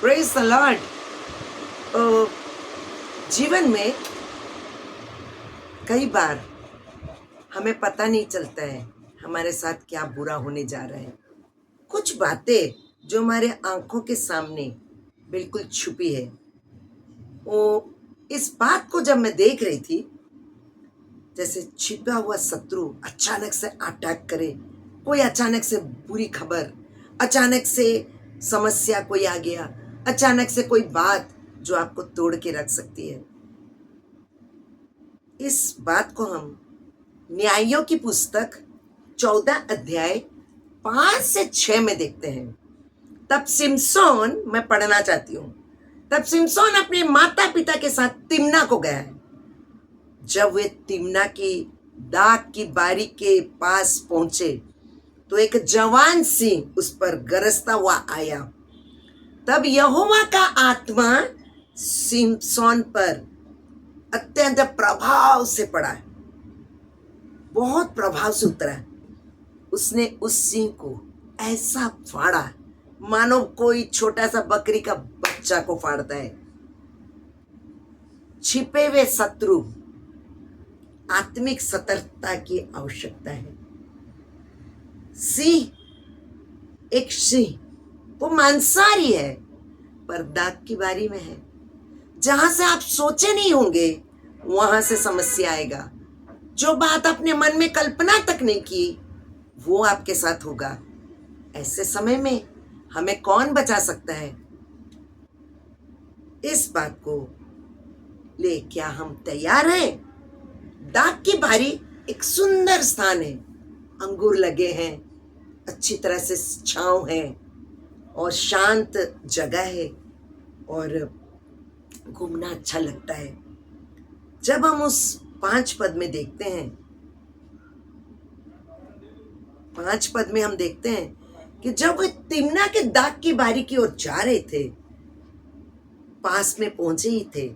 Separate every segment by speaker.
Speaker 1: Praise the Lord. जीवन में कई बार हमें पता नहीं चलता है हमारे साथ क्या बुरा होने जा रहा है। कुछ बातें जो हमारे आंखों के सामने बिल्कुल छुपी है, वो इस बात को जब मैं देख रही थी, जैसे छिपा हुआ शत्रु अचानक से अटैक करे, कोई अचानक से बुरी खबर, अचानक से समस्या कोई आ गया, अचानक से कोई बात जो आपको तोड़ के रख सकती है। इस बात को हम न्यायों की पुस्तक 14 अध्याय 5 से 6 में देखते हैं। तब सिमसोन, मैं पढ़ना चाहती हूँ, तब सिमसोन अपने माता पिता के साथ तिम्ना को गया है। जब वे तिम्ना की दाग की बारी के पास पहुंचे तो एक जवान सिंह उस पर गरजता हुआ आया। तब यहोवा का आत्मा सिमसोन पर अत्यंत प्रभाव से पड़ा, बहुत प्रभाव से उतरा। उसने उस सिंह को ऐसा फाड़ा मानो कोई छोटा सा बकरी का बच्चा को फाड़ता है। छिपे हुए शत्रु, आत्मिक सतर्कता की आवश्यकता है। सिंह, एक सिंह वो मांसाहारी है, पर दाग की बारी में है। जहां से आप सोचे नहीं होंगे वहां से समस्या आएगा। जो बात आपने मन में कल्पना तक नहीं की वो आपके साथ होगा। ऐसे समय में हमें कौन बचा सकता है? इस बात को ले क्या हम तैयार हैं? दाग की बारी एक सुंदर स्थान है, अंगूर लगे हैं, अच्छी तरह से छांव है और शांत जगह है और घूमना अच्छा लगता है। जब हम उस 5 पद में देखते हैं, 5 पद में हम देखते हैं कि जब वे तिम्ना के दाग की बारी की ओर जा रहे थे, पास में पहुंचे ही थे।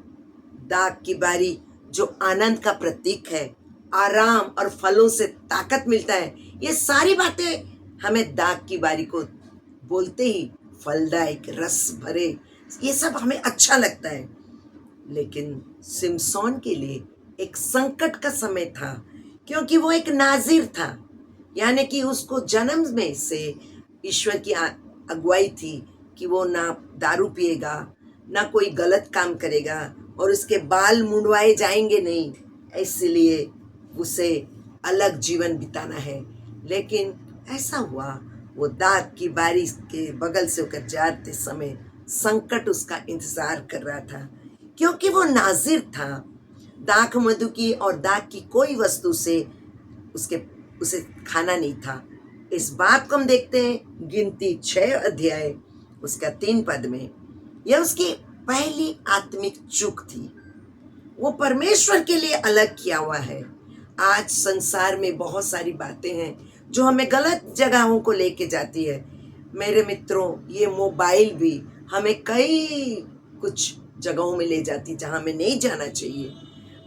Speaker 1: दाग की बारी जो आनंद का प्रतीक है, आराम और फलों से ताकत मिलता है, ये सारी बातें हमें दाग की बारी को बोलते ही फलदायक, रस भरे, ये सब हमें अच्छा लगता है। लेकिन सिमसोन के लिए एक संकट का समय था, क्योंकि वो एक नाजिर था, यानी कि उसको जन्म में से ईश्वर की अगुवाई थी कि वो ना दारू पिएगा, ना कोई गलत काम करेगा और उसके बाल मुंडवाए जाएंगे नहीं, इसलिए उसे अलग जीवन बिताना है। लेकिन ऐसा हुआ, वो दाग की बारी के बगल से होकर जाते समय संकट उसका इंतजार कर रहा था, क्योंकि वो नाजिर था। दाख मधु की और दाग की कोई वस्तु से उसे खाना नहीं था। इस बात को हम देखते हैं गिनती 6 अध्याय उसका 3 पद में। यह उसकी पहली आत्मिक चूक थी, वो परमेश्वर के लिए अलग किया हुआ है। आज संसार में बहुत सारी बातें हैं जो हमें गलत जगहों को लेके जाती है। मेरे मित्रों, ये मोबाइल भी हमें कई कुछ जगहों में ले जाती जहां हमें नहीं जाना चाहिए,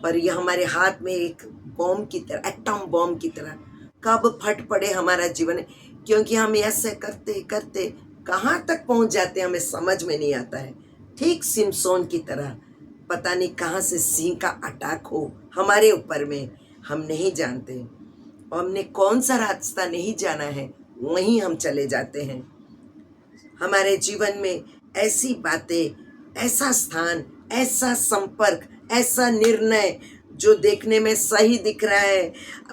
Speaker 1: पर यह हमारे हाथ में एक बॉम्ब की तरह, एटम बॉम्ब की तरह कब फट पड़े हमारा जीवन, क्योंकि हम ऐसे करते करते कहाँ तक पहुंच जाते हैं हमें समझ में नहीं आता है। ठीक सिमसोन की तरह पता नहीं कहाँ से सिंह का अटैक हो हमारे ऊपर में, हम नहीं जानते और हमने कौन सा रास्ता नहीं जाना है वहीं हम चले जाते हैं। हमारे जीवन में ऐसी बातें, ऐसा स्थान, ऐसा संपर्क, ऐसा निर्णय जो देखने में सही दिख रहा है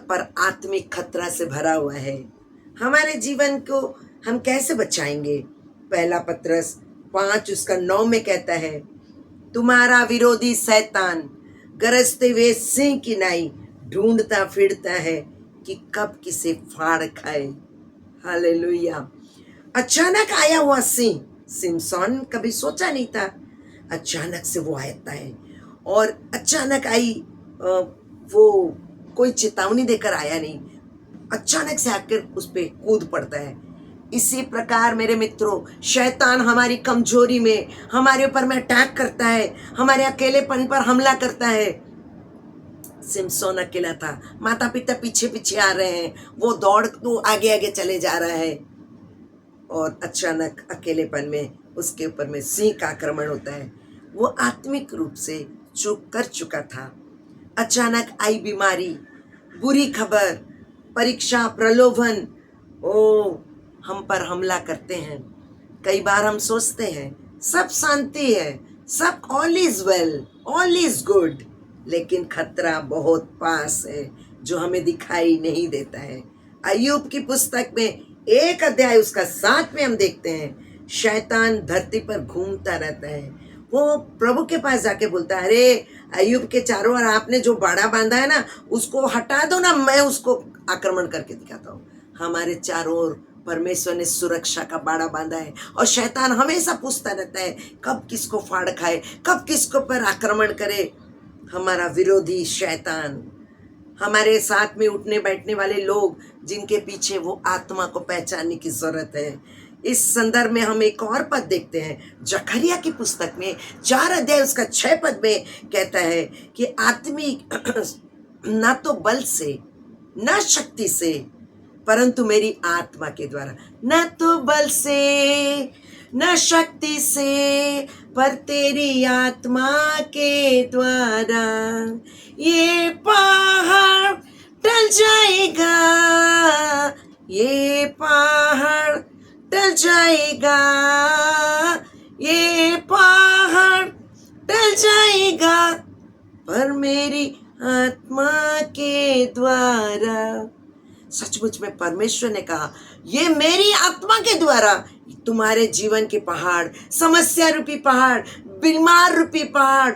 Speaker 1: पर आत्मिक खतरा से भरा हुआ है, हमारे जीवन को हम कैसे बचाएंगे? पहला पत्रस 5 उसका 9 में कहता है, तुम्हारा विरोधी शैतान गरजते हुए सिंह की नाई ढूंढता फिरता है कि कब किसे फाड़ खाए। हालेलुया। अचानक आया हुआ सिंह, सिमसोन कभी सोचा नहीं था, अचानक से वो आता है और अचानक आई, वो कोई चेतावनी देकर आया नहीं, अचानक से आकर उस पर कूद पड़ता है। इसी प्रकार मेरे मित्रों, शैतान हमारी कमजोरी में हमारे ऊपर में अटैक करता है, हमारे अकेलेपन पर हमला करता है। सिमसोन अकेला था, माता पिता पीछे पीछे आ रहे हैं, वो दौड़ तो आगे आगे चले जा रहा है और अचानक अकेलेपन में उसके ऊपर में सिंह का आक्रमण होता है। वो आत्मिक रूप से चूक कर चुका था। अचानक आई बीमारी, बुरी खबर, परीक्षा, प्रलोभन, ओ हम पर हमला करते हैं। कई बार हम सोचते हैं सब शांति है, सब all is well, all is good, लेकिन खतरा बहुत पास है जो हमें दिखाई नहीं देता है। अय्यूब की पुस्तक में 1 अध्याय उसका 7 में हम देखते हैं, शैतान धरती पर घूमता रहता है। वो प्रभु के पास जाके बोलता है, अरे अय्यूब के चारों ओर आपने जो बाड़ा बांधा है ना, उसको हटा दो ना, मैं उसको आक्रमण करके दिखाता हूँ। हमारे चारों ओर परमेश्वर ने सुरक्षा का बाड़ा बांधा है और शैतान हमेशा पूछता रहता है कब किसको फाड़ खाए, कब किसको पर आक्रमण करे। हमारा विरोधी शैतान, हमारे साथ में उठने बैठने वाले लोग जिनके पीछे वो आत्मा को पहचानने की जरूरत है। इस संदर्भ में हम एक और पद देखते हैं, जकरिया की पुस्तक में 4 अध्याय उसका 6 पद में कहता है कि आत्मिक ना तो बल से न शक्ति से परंतु मेरी आत्मा के द्वारा, न तो बल से न शक्ति से पर तेरी आत्मा के द्वारा ये पहाड़ टल जाएगा, ये पहाड़ टल जाएगा, ये पहाड़ टल जाएगा पर मेरी आत्मा के द्वारा। सचमुच में परमेश्वर ने कहा, ये मेरी आत्मा के द्वारा तुम्हारे जीवन के पहाड़, समस्या रूपी पहाड़, बीमार रूपी पहाड़,